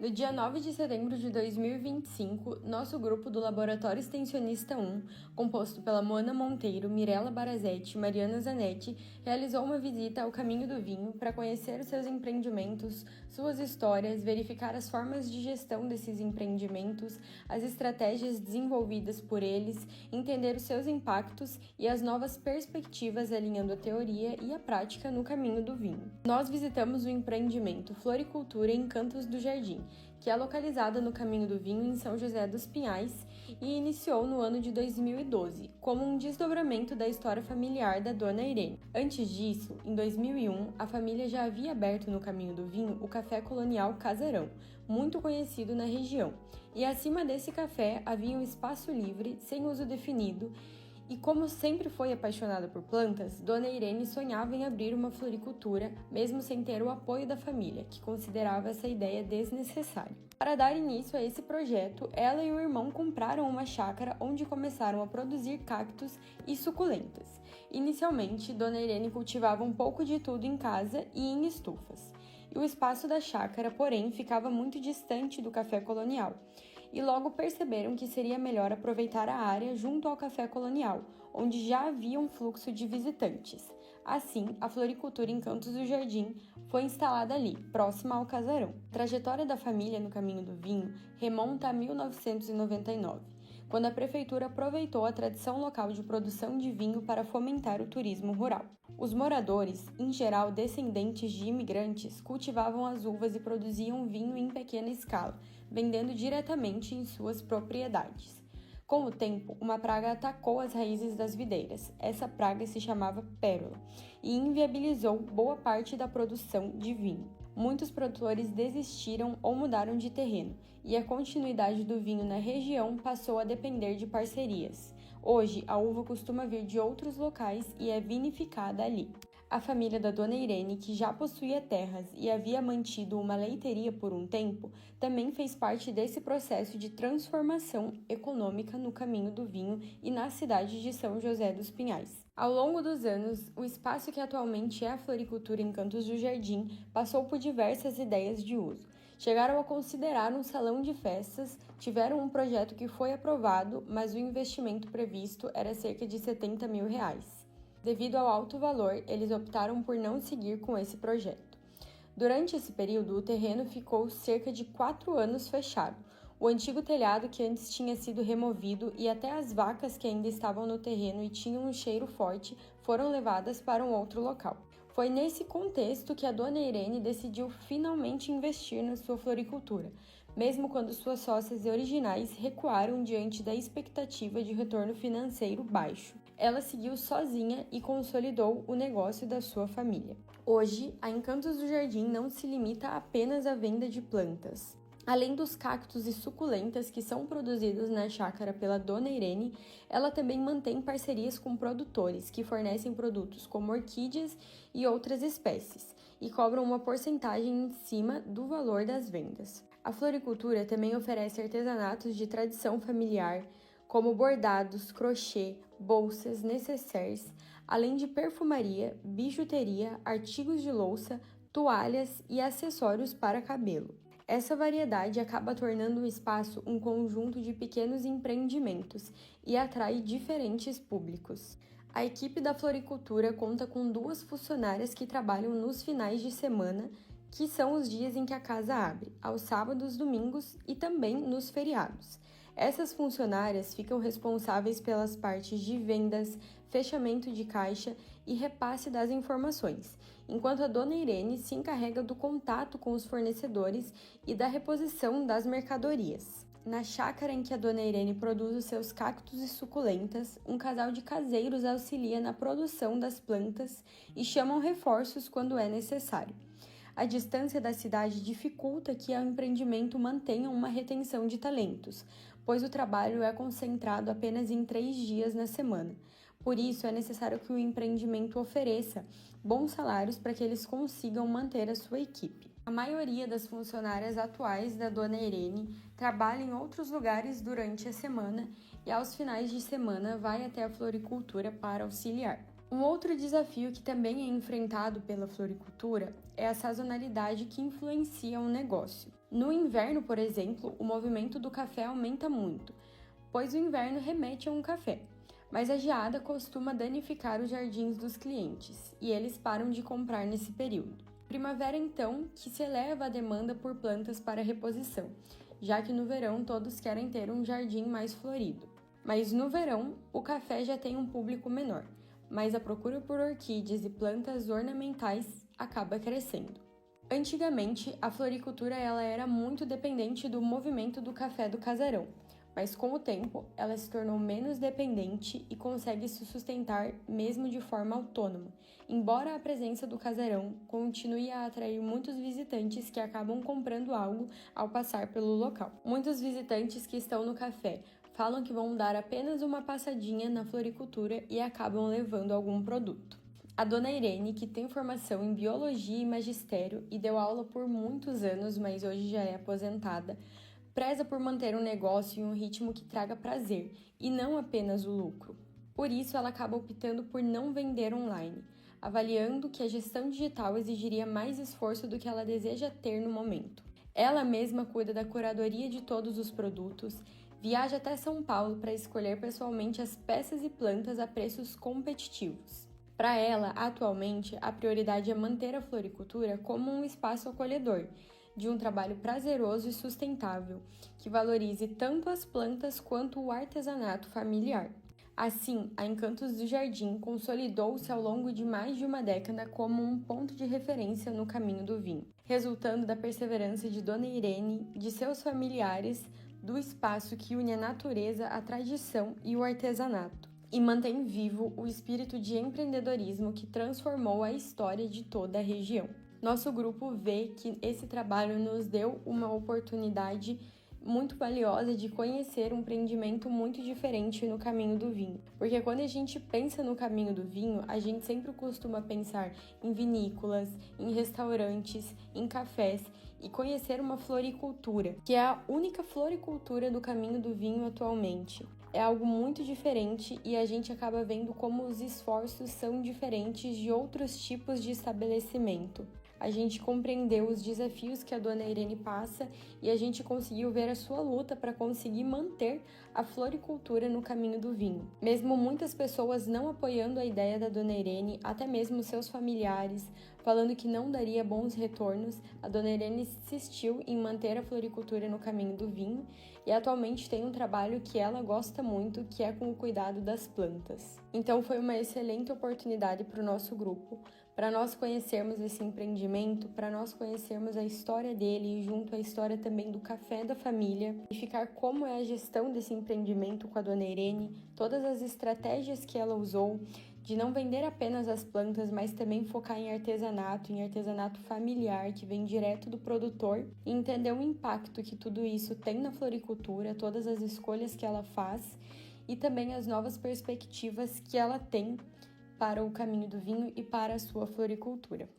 No dia 9 de setembro de 2025, nosso grupo do Laboratório Extensionista 1, composto pela Moana Monteiro, Mirella Barazetti e Mariana Zanetti, realizou uma visita ao Caminho do Vinho para conhecer os seus empreendimentos, suas histórias, verificar as formas de gestão desses empreendimentos, as estratégias desenvolvidas por eles, entender os seus impactos e as novas perspectivas alinhando a teoria e a prática no Caminho do Vinho. Nós visitamos o empreendimento Floricultura em Cantos do Jardim, que é localizada no Caminho do Vinho em São José dos Pinhais e iniciou no ano de 2012, como um desdobramento da história familiar da Dona Irene. Antes disso, em 2001, a família já havia aberto no Caminho do Vinho o Café Colonial Casarão, muito conhecido na região, e acima desse café havia um espaço livre, sem uso definido. E como sempre foi apaixonada por plantas, Dona Irene sonhava em abrir uma floricultura, mesmo sem ter o apoio da família, que considerava essa ideia desnecessária. Para dar início a esse projeto, ela e o irmão compraram uma chácara onde começaram a produzir cactos e suculentas. Inicialmente, Dona Irene cultivava um pouco de tudo em casa e em estufas. E o espaço da chácara, porém, ficava muito distante do café colonial. E logo perceberam que seria melhor aproveitar a área junto ao Café Colonial, onde já havia um fluxo de visitantes. Assim, a floricultura em Cantos do Jardim foi instalada ali, próxima ao casarão. A trajetória da família no Caminho do Vinho remonta a 1999, quando a prefeitura aproveitou a tradição local de produção de vinho para fomentar o turismo rural. Os moradores, em geral descendentes de imigrantes, cultivavam as uvas e produziam vinho em pequena escala, vendendo diretamente em suas propriedades. Com o tempo, uma praga atacou as raízes das videiras. Essa praga se chamava pérola e inviabilizou boa parte da produção de vinho. Muitos produtores desistiram ou mudaram de terreno, e a continuidade do vinho na região passou a depender de parcerias. Hoje, a uva costuma vir de outros locais e é vinificada ali. A família da Dona Irene, que já possuía terras e havia mantido uma leiteria por um tempo, também fez parte desse processo de transformação econômica no Caminho do Vinho e na cidade de São José dos Pinhais. Ao longo dos anos, o espaço que atualmente é a floricultura em Cantos do Jardim passou por diversas ideias de uso. Chegaram a considerar um salão de festas, tiveram um projeto que foi aprovado, mas o investimento previsto era cerca de R$70 mil. Devido ao alto valor, eles optaram por não seguir com esse projeto. Durante esse período, o terreno ficou cerca de 4 anos fechado. O antigo telhado que antes tinha sido removido e até as vacas que ainda estavam no terreno e tinham um cheiro forte foram levadas para um outro local. Foi nesse contexto que a Dona Irene decidiu finalmente investir na sua floricultura, mesmo quando suas sócias originais recuaram diante da expectativa de retorno financeiro baixo. Ela seguiu sozinha e consolidou o negócio da sua família. Hoje, a Encantos do Jardim não se limita apenas à venda de plantas. Além dos cactos e suculentas que são produzidos na chácara pela Dona Irene, ela também mantém parcerias com produtores que fornecem produtos como orquídeas e outras espécies e cobram uma porcentagem em cima do valor das vendas. A floricultura também oferece artesanatos de tradição familiar, como bordados, crochê, bolsas, nécessaires, além de perfumaria, bijuteria, artigos de louça, toalhas e acessórios para cabelo. Essa variedade acaba tornando o espaço um conjunto de pequenos empreendimentos e atrai diferentes públicos. A equipe da floricultura conta com 2 funcionárias que trabalham nos finais de semana, que são os dias em que a casa abre, aos sábados, domingos e também nos feriados. Essas funcionárias ficam responsáveis pelas partes de vendas, fechamento de caixa e repasse das informações, enquanto a Dona Irene se encarrega do contato com os fornecedores e da reposição das mercadorias. Na chácara em que a Dona Irene produz os seus cactos e suculentas, um casal de caseiros auxilia na produção das plantas e chamam reforços quando é necessário. A distância da cidade dificulta que o empreendimento mantenha uma retenção de talentos, pois o trabalho é concentrado apenas em 3 dias na semana. Por isso, é necessário que o empreendimento ofereça bons salários para que eles consigam manter a sua equipe. A maioria das funcionárias atuais da Dona Irene trabalha em outros lugares durante a semana e aos finais de semana vai até a floricultura para auxiliar. Um outro desafio que também é enfrentado pela floricultura é a sazonalidade que influencia o negócio. No inverno, por exemplo, o movimento do café aumenta muito, pois o inverno remete a um café, mas a geada costuma danificar os jardins dos clientes e eles param de comprar nesse período. Primavera, então, que se eleva a demanda por plantas para reposição, já que no verão todos querem ter um jardim mais florido. Mas no verão, o café já tem um público menor, mas a procura por orquídeas e plantas ornamentais acaba crescendo. Antigamente, a floricultura ela era muito dependente do movimento do café do casarão, mas com o tempo ela se tornou menos dependente e consegue se sustentar mesmo de forma autônoma, embora a presença do casarão continue a atrair muitos visitantes que acabam comprando algo ao passar pelo local. Muitos visitantes que estão no café falam que vão dar apenas uma passadinha na floricultura e acabam levando algum produto. A dona Irene, que tem formação em biologia e magistério e deu aula por muitos anos, mas hoje já é aposentada, preza por manter um negócio em um ritmo que traga prazer e não apenas o lucro. Por isso, ela acaba optando por não vender online, avaliando que a gestão digital exigiria mais esforço do que ela deseja ter no momento. Ela mesma cuida da curadoria de todos os produtos, viaja até São Paulo para escolher pessoalmente as peças e plantas a preços competitivos. Para ela, atualmente, a prioridade é manter a floricultura como um espaço acolhedor, de um trabalho prazeroso e sustentável, que valorize tanto as plantas quanto o artesanato familiar. Assim, a Encantos do Jardim consolidou-se ao longo de mais de uma década como um ponto de referência no caminho do vinho, resultando da perseverança de Dona Irene, de seus familiares, do espaço que une a natureza, a tradição e o artesanato, e mantém vivo o espírito de empreendedorismo que transformou a história de toda a região. Nosso grupo vê que esse trabalho nos deu uma oportunidade muito valiosa de conhecer um empreendimento muito diferente no caminho do vinho. Porque quando a gente pensa no caminho do vinho, a gente sempre costuma pensar em vinícolas, em restaurantes, em cafés e conhecer uma floricultura, que é a única floricultura do caminho do vinho atualmente. É algo muito diferente e a gente acaba vendo como os esforços são diferentes de outros tipos de estabelecimento. A gente compreendeu os desafios que a dona Irene passa e a gente conseguiu ver a sua luta para conseguir manter a floricultura no caminho do vinho. Mesmo muitas pessoas não apoiando a ideia da dona Irene, até mesmo seus familiares, falando que não daria bons retornos, a dona Irene insistiu em manter a floricultura no caminho do vinho e atualmente tem um trabalho que ela gosta muito, que é com o cuidado das plantas. Então foi uma excelente oportunidade para o nosso grupo, para nós conhecermos esse empreendimento, para nós conhecermos a história dele e junto à história também do café da família, e ficar como é a gestão desse empreendimento com a dona Irene, todas as estratégias que ela usou, de não vender apenas as plantas, mas também focar em artesanato familiar, que vem direto do produtor, e entender o impacto que tudo isso tem na floricultura, todas as escolhas que ela faz e também as novas perspectivas que ela tem para o caminho do vinho e para a sua floricultura.